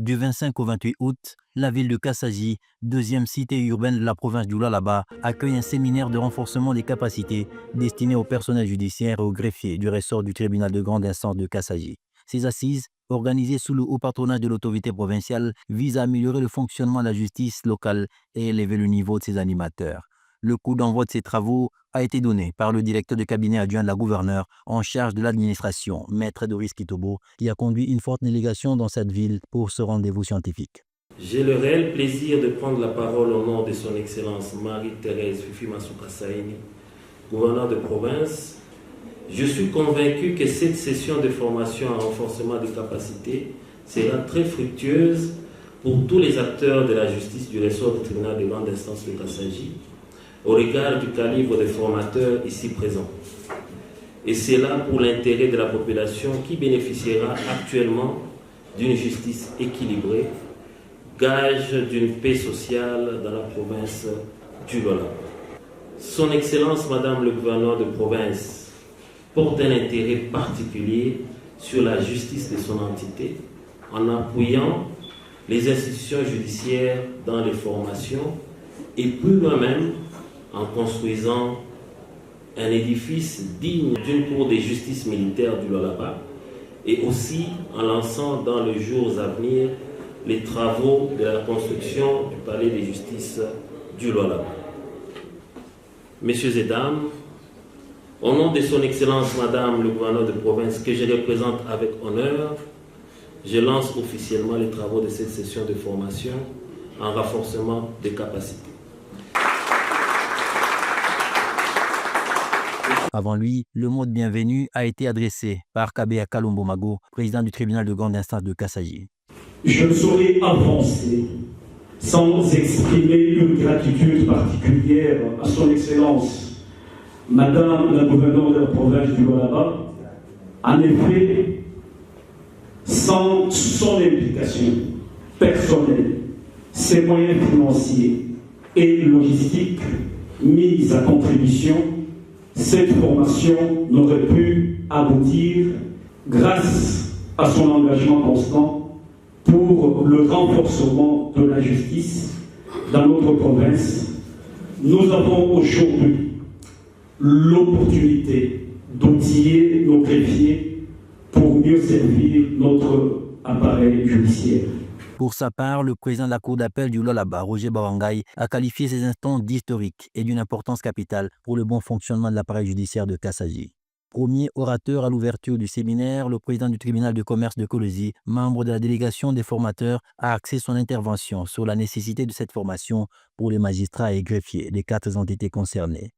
Du 25 au 28 août, la ville de Kassaji, deuxième cité urbaine de la province du Lualaba, accueille un séminaire de renforcement des capacités destiné au personnel judiciaire et aux greffiers du ressort du tribunal de grande instance de Kassaji. Ces assises, organisées sous le haut patronage de l'autorité provinciale, visent à améliorer le fonctionnement de la justice locale et élever le niveau de ses animateurs. Le coup d'envoi de ces travaux a été donné par le directeur de cabinet adjoint de la gouverneure en charge de l'administration, Maître Doris Kitobo, qui a conduit une forte délégation dans cette ville pour ce rendez-vous scientifique. J'ai le réel plaisir de prendre la parole au nom de son Excellence Marie-Thérèse Fifi-Masuka Saini, gouverneure de province. Je suis convaincu que cette session de formation en renforcement des capacités sera très fructueuse pour tous les acteurs de la justice du ressort du tribunal de grande instance de Kassaji, au regard du calibre des formateurs ici présents. Et c'est là pour l'intérêt de la population qui bénéficiera actuellement d'une justice équilibrée, gage d'une paix sociale dans la province du Lualaba. Son Excellence Madame le gouverneur de province porte un intérêt particulier sur la justice de son entité en appuyant les institutions judiciaires dans les formations et plus loin même en construisant un édifice digne d'une cour de justice militaire du Lualaba et aussi en lançant dans les jours à venir les travaux de la construction du palais de justice du Lualaba. Messieurs et dames, au nom de son Excellence Madame le gouverneur de province que je représente avec honneur, je lance officiellement les travaux de cette session de formation en renforcement des capacités. Avant lui, le mot de bienvenue a été adressé par Kabea Kalumbo Mago, président du tribunal de grande instance de Kassaji. Je ne saurais avancer sans exprimer une gratitude particulière à son Excellence, Madame la gouverneure de la province du Lualaba. En effet, sans son implication personnelle, ses moyens financiers et logistiques mis à contribution, cette formation n'aurait pu aboutir grâce à son engagement constant pour le renforcement de la justice dans notre province. Nous avons aujourd'hui l'opportunité d'outiller nos greffiers pour mieux servir notre appareil judiciaire. Pour sa part, le président de la Cour d'appel du Lualaba, Roger Bawangay, a qualifié ces instants d'historiques et d'une importance capitale pour le bon fonctionnement de l'appareil judiciaire de Kassaji. Premier orateur à l'ouverture du séminaire, le président du tribunal de commerce de Kolwezi, membre de la délégation des formateurs, a axé son intervention sur la nécessité de cette formation pour les magistrats et greffiers des 4 entités concernées.